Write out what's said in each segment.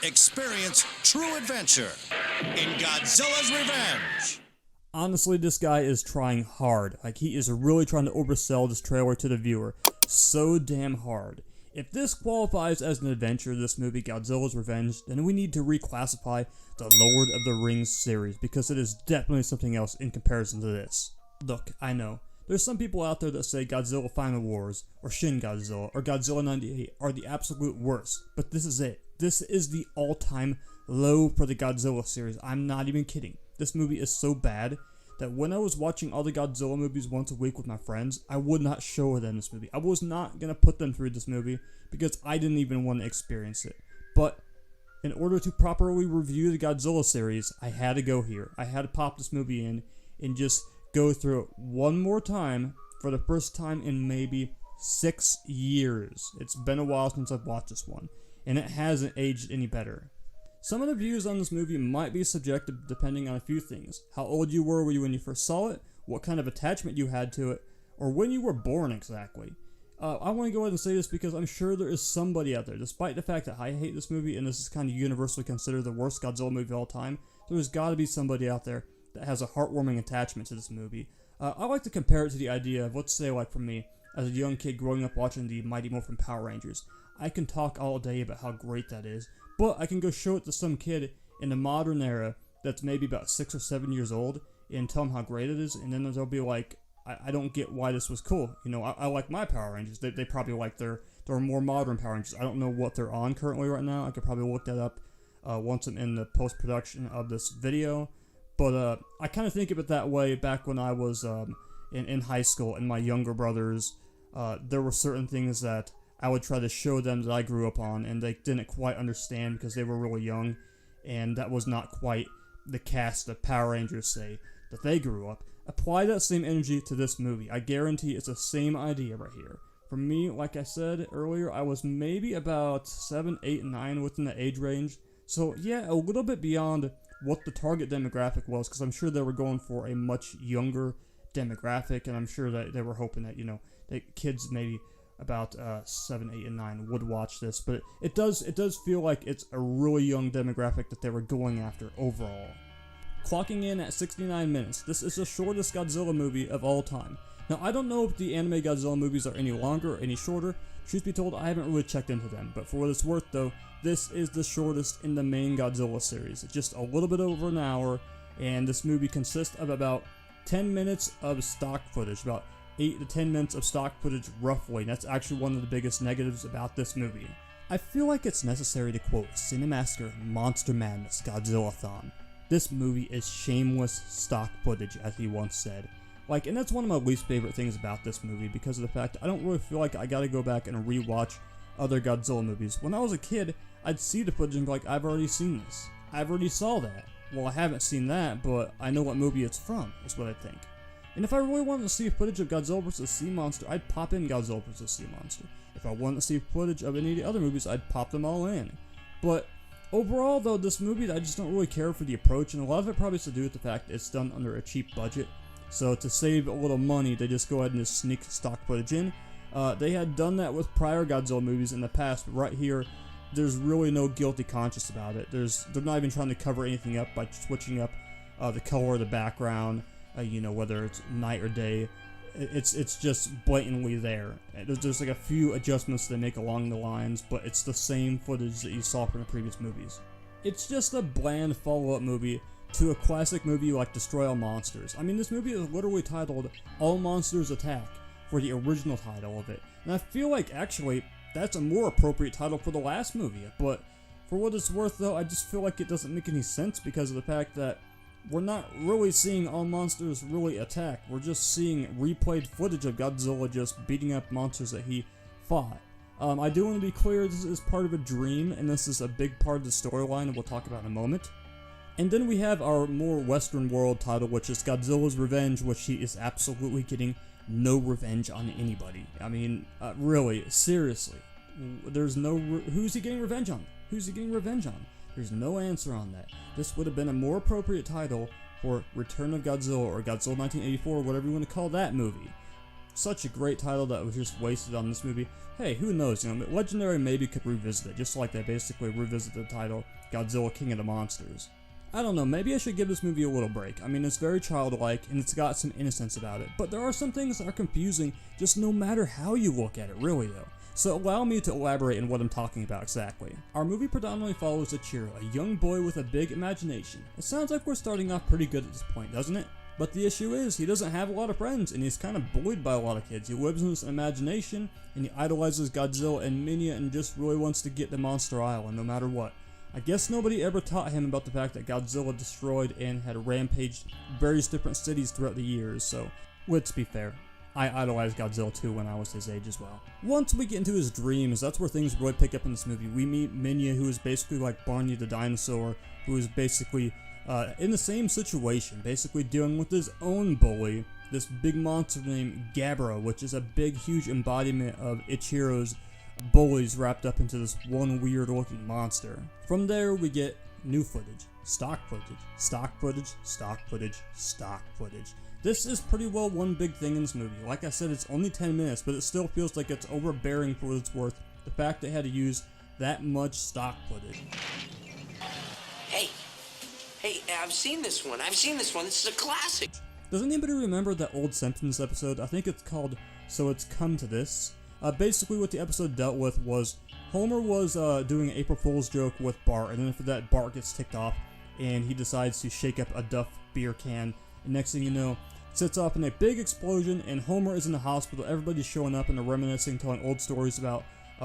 Experience true adventure in Godzilla's Revenge. Honestly, this guy is trying hard. Like, he is really trying to oversell this trailer to the viewer. So damn hard. If this qualifies as an adventure, this movie, Godzilla's Revenge, then we need to reclassify the Lord of the Rings series, because it is definitely something else in comparison to this. Look, I know, there's some people out there that say Godzilla Final Wars, or Shin Godzilla, or Godzilla 98 are the absolute worst, but this is it. This is the all-time low for the Godzilla series. I'm not even kidding. This movie is so bad that when I was watching all the Godzilla movies once a week with my friends, I would not show them this movie. I was not going to put them through this movie because I didn't even want to experience it. But in order to properly review the Godzilla series, I had to go here. I had to pop this movie in and just go through it one more time for the first time in maybe 6 years. It's been a while since I've watched this one, and it hasn't aged any better. Some of the views on this movie might be subjective depending on a few things. How old you were when you first saw it, what kind of attachment you had to it, or when you were born exactly. I want to go ahead and say this because I'm sure there is somebody out there, despite the fact that I hate this movie and this is kind of universally considered the worst Godzilla movie of all time, there's got to be somebody out there that has a heartwarming attachment to this movie. I like to compare it to the idea of, let's say, like for me, as a young kid growing up watching the Mighty Morphin Power Rangers. I can talk all day about how great that is, but I can go show it to some kid in the modern era that's maybe about 6 or 7 years old and tell them how great it is, and then they'll be like, I don't get why this was cool. You know, I like my Power Rangers. They probably like their more modern Power Rangers. I don't know what they're on currently right now. I could probably look that up once I'm in the post-production of this video. But I kind of think of it that way back when I was in high school and my younger brothers. There were certain things that I would try to show them that I grew up on, and they didn't quite understand because they were really young, and that was not quite the cast of Power Rangers, say, that they grew up. Apply that same energy to this movie. I guarantee it's the same idea right here. For me, like I said earlier, I was maybe about 7, 8, 9 within the age range. So yeah, a little bit beyond what the target demographic was, because I'm sure they were going for a much younger demographic, and I'm sure that they were hoping that, you know, that kids maybe about 7, 8, and 9 would watch this. But it does feel like it's a really young demographic that they were going after overall. Clocking in at 69 minutes, this is the shortest Godzilla movie of all time. Now, I don't know if the anime Godzilla movies are any longer or any shorter. Truth be told, I haven't really checked into them. But for what it's worth, though, this is the shortest in the main Godzilla series. It's just a little bit over an hour, and this movie consists of about 10 minutes of stock footage, about 8 to 10 minutes of stock footage roughly. And that's actually one of the biggest negatives about this movie. I feel like it's necessary to quote Cinemaster Monster Madness Godzilla-thon. This movie is shameless stock footage, as he once said. Like, and that's one of my least favorite things about this movie, because of the fact I don't really feel like I gotta go back and rewatch other Godzilla movies. When I was a kid, I'd see the footage and be like, I've already seen this. I've already saw that. Well, I haven't seen that, but I know what movie it's from, is what I think. And if I really wanted to see footage of Godzilla vs. Sea Monster, I'd pop in Godzilla vs. Sea Monster. If I wanted to see footage of any of the other movies, I'd pop them all in. But overall, though, this movie, I just don't really care for the approach, and a lot of it probably has to do with the fact it's done under a cheap budget. So to save a little money, they just go ahead and just sneak stock footage in. They had done that with prior Godzilla movies in the past, but right here, there's really no guilty conscience about it. They're not even trying to cover anything up by switching up the color of the background, you know, whether it's night or day. It's just blatantly there. There's like a few adjustments they make along the lines, but it's the same footage that you saw from the previous movies. It's just a bland follow-up movie to a classic movie like Destroy All Monsters. I mean, this movie is literally titled All Monsters Attack for the original title of it. And I feel like, actually, that's a more appropriate title for the last movie. But for what it's worth, though, I just feel like it doesn't make any sense because of the fact that we're not really seeing all monsters really attack. We're just seeing replayed footage of Godzilla just beating up monsters that he fought. I do want to be clear, this is part of a dream, and this is a big part of the storyline that we'll talk about in a moment. And then we have our more Western world title, which is Godzilla's Revenge, which he is absolutely getting no revenge on anybody. I mean, really, seriously. There's no... who's he getting revenge on? Who's he getting revenge on? There's no answer on that. This would have been a more appropriate title for Return of Godzilla, or Godzilla 1984, or whatever you want to call that movie. such a great title that was just wasted on this movie. Hey, who knows, Legendary maybe could revisit it, just like they basically revisited the title Godzilla King of the Monsters. I don't know, maybe I should give this movie a little break. I mean, it's very childlike, and it's got some innocence about it, but there are some things that are confusing just no matter how you look at it, really though. So allow me to elaborate on what I'm talking about exactly. Our movie predominantly follows Ichiro, a young boy with a big imagination. It sounds like we're starting off pretty good at this point, doesn't it? But the issue is, he doesn't have a lot of friends, and he's kind of bullied by a lot of kids. He lives in his imagination, and he idolizes Godzilla and Minya, and just really wants to get to Monster Island no matter what. I guess nobody ever taught him about the fact that Godzilla destroyed and had rampaged various different cities throughout the years, so let's be fair. I idolized Godzilla too when I was his age as well. Once we get into his dreams, that's where things really pick up in this movie. We meet Minya, who is basically like Barney the dinosaur, who is basically in the same situation, basically dealing with his own bully, this big monster named Gabra, which is a big, huge embodiment of Ichiro's bullies wrapped up into this one weird looking monster. From there, we get new footage, stock footage, stock footage, stock footage, stock footage. This is pretty well one big thing in this movie. Like I said, it's only 10 minutes, but it still feels like it's overbearing for what it's worth. The fact they had to use that much stock footage. Hey, I've seen this one. This is a classic. Does anybody remember that old Simpsons episode? I think it's called So It's Come to This. Basically what the episode dealt with was Homer was doing an April Fool's joke with Bart, and then after that Bart gets ticked off and he decides to shake up a Duff beer can, and next thing you know, sets off in a big explosion, and Homer is in the hospital. Everybody's showing up and they're reminiscing, telling old stories about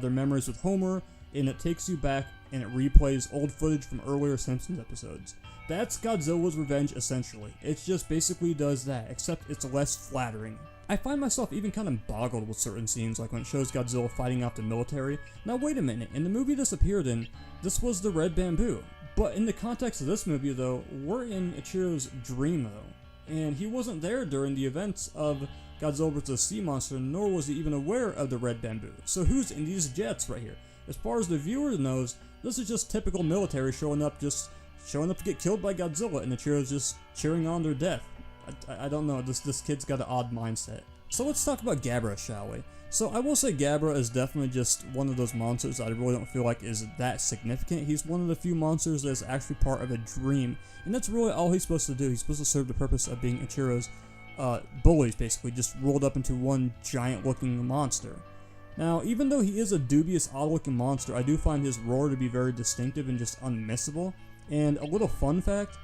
their memories with Homer, and it takes you back and it replays old footage from earlier Simpsons episodes. That's Godzilla's Revenge essentially. It just basically does that, except it's less flattering. I find myself even kind of boggled with certain scenes, like when it shows Godzilla fighting off the military. Now wait a minute, in the movie this appeared in, this was the Red Bamboo. But in the context of this movie though, we're in Ichiro's dream though. And he wasn't there during the events of Godzilla vs. Sea Monster, nor was he even aware of the Red Bamboo. So who's in these jets right here? As far as the viewer knows, this is just typical military showing up to get killed by Godzilla, and Ichiro's just cheering on their death. I don't know, this kid's got an odd mindset. So let's talk about Gabra, shall we? So I will say Gabra is definitely just one of those monsters that I really don't feel like is that significant. He's one of the few monsters that's actually part of a dream, and that's really all he's supposed to do. He's supposed to serve the purpose of being Ichiro's bullies, basically, just rolled up into one giant looking monster. Now, even though he is a dubious, odd-looking monster, I do find his roar to be very distinctive and just unmissable. And a little fun fact,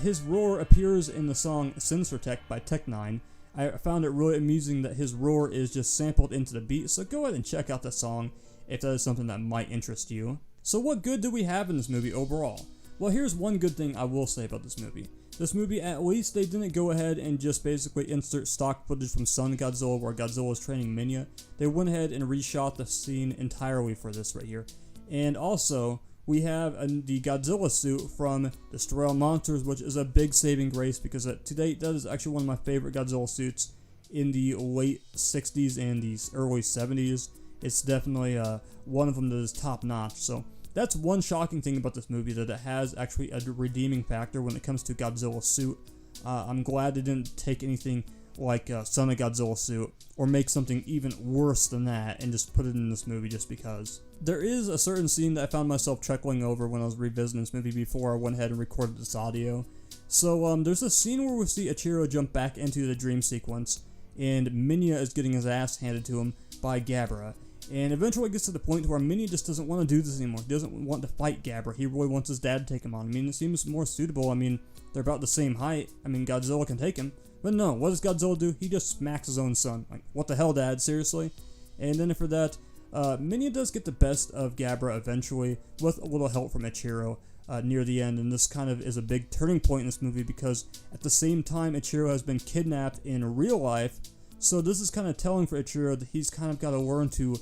his roar appears in the song Sensor Tech by Tech9. I found it really amusing that his roar is just sampled into the beat, so go ahead and check out the song if that is something that might interest you. So what good do we have in this movie overall? Well, here's one good thing I will say about this movie. This movie, at least they didn't go ahead and just basically insert stock footage from Son Godzilla where Godzilla is training Minya. They went ahead and reshot the scene entirely for this right here. And also, we have the Godzilla suit from Destroy All Monsters, which is a big saving grace because to date, that is actually one of my favorite Godzilla suits in the late 60s and the early 70s. It's definitely one of them that is top notch. So that's one shocking thing about this movie, that it has actually a redeeming factor when it comes to Godzilla's suit. I'm glad they didn't take anything like Son of Godzilla suit or make something even worse than that and just put it in this movie just because. There is a certain scene that I found myself chuckling over when I was revisiting this movie before I went ahead and recorded this audio. So there's a scene where we see Ichiro jump back into the dream sequence, and Minya is getting his ass handed to him by Gabra. And eventually it gets to the point where Minya just doesn't want to do this anymore. He doesn't want to fight Gabra. He really wants his dad to take him on. I mean, it seems more suitable. I mean, they're about the same height. I mean, Godzilla can take him. But no, what does Godzilla do? He just smacks his own son. Like, what the hell, Dad? Seriously? And then after that, Minya does get the best of Gabra eventually, with a little help from Ichiro near the end. And this kind of is a big turning point in this movie because at the same time, Ichiro has been kidnapped in real life. So this is kind of telling for Ichiro that he's kind of got to learn to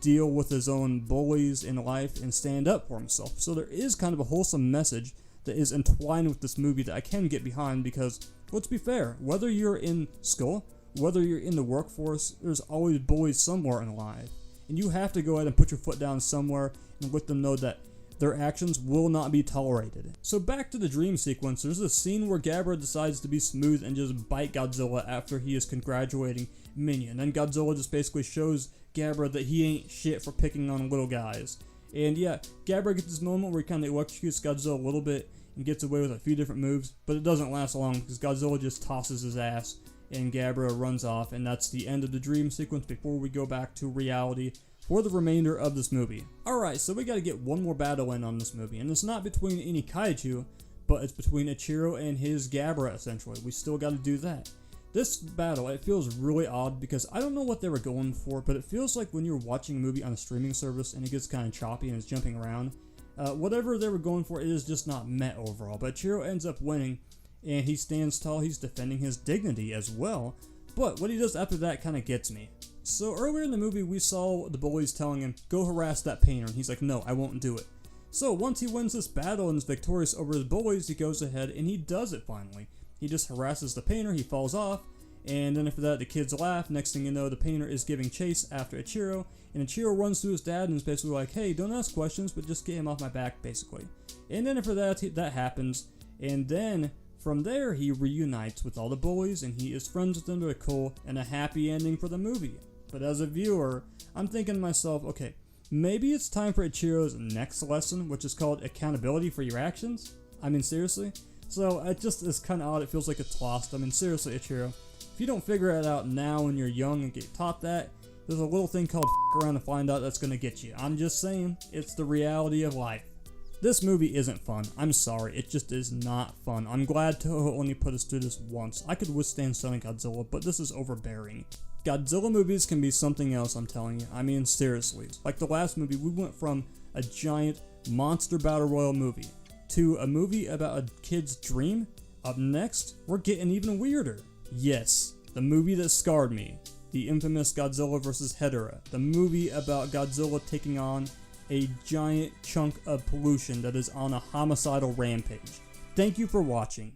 deal with his own bullies in life and stand up for himself. So there is kind of a wholesome message that is entwined with this movie that I can get behind because, let's be fair, whether you're in school, whether you're in the workforce, there's always bullies somewhere in life. And you have to go ahead and put your foot down somewhere and let them know that their actions will not be tolerated. So back to the dream sequence, there's a scene where Gabra decides to be smooth and just bite Godzilla after he is congratulating minion. Then Godzilla just basically shows Gabra that he ain't shit for picking on little guys. And yeah, Gabra gets this moment where he kind of electrocutes Godzilla a little bit and gets away with a few different moves, but it doesn't last long because Godzilla just tosses his ass and Gabra runs off, and that's the end of the dream sequence before we go back to reality for the remainder of this movie. Alright, so we gotta get one more battle in on this movie, and it's not between any kaiju, but it's between Ichiro and his Gabra, essentially. We still gotta do that. This battle, it feels really odd because I don't know what they were going for, but it feels like when you're watching a movie on a streaming service and it gets kind of choppy and it's jumping around, whatever they were going for, it is just not met overall. But Ichiro ends up winning, and he stands tall, he's defending his dignity as well, but what he does after that kind of gets me. So earlier in the movie, we saw the bullies telling him, go harass that painter, and he's like, no, I won't do it. So once he wins this battle and is victorious over his bullies, he goes ahead and he does it finally. He just harasses the painter, he falls off, and then after that the kids laugh. Next thing you know, the painter is giving chase after Ichiro, and Ichiro runs to his dad and is basically like, hey, don't ask questions, but just get him off my back, basically. And then after that happens, and then from there he reunites with all the bullies and he is friends with them to a cool and a happy ending for the movie. But as a viewer, I'm thinking to myself, okay, maybe it's time for Ichiro's next lesson, which is called accountability for your actions? I mean, seriously? So it just is kind of odd. It feels like it's lost. I mean, seriously, Ichiro, if you don't figure it out now when you're young and get taught that, there's a little thing called f*** around to find out that's going to get you. I'm just saying, it's the reality of life. This movie isn't fun. I'm sorry, it just is not fun. I'm glad Toho only put us through this once. I could withstand Sonic Godzilla, but this is overbearing. Godzilla movies can be something else, I'm telling you. I mean, seriously. Like the last movie, we went from a giant monster battle royal movie to a movie about a kid's dream. Up next, we're getting even weirder. Yes, the movie that scarred me. The infamous Godzilla vs. Hedorah. The movie about Godzilla taking on a giant chunk of pollution that is on a homicidal rampage. Thank you for watching.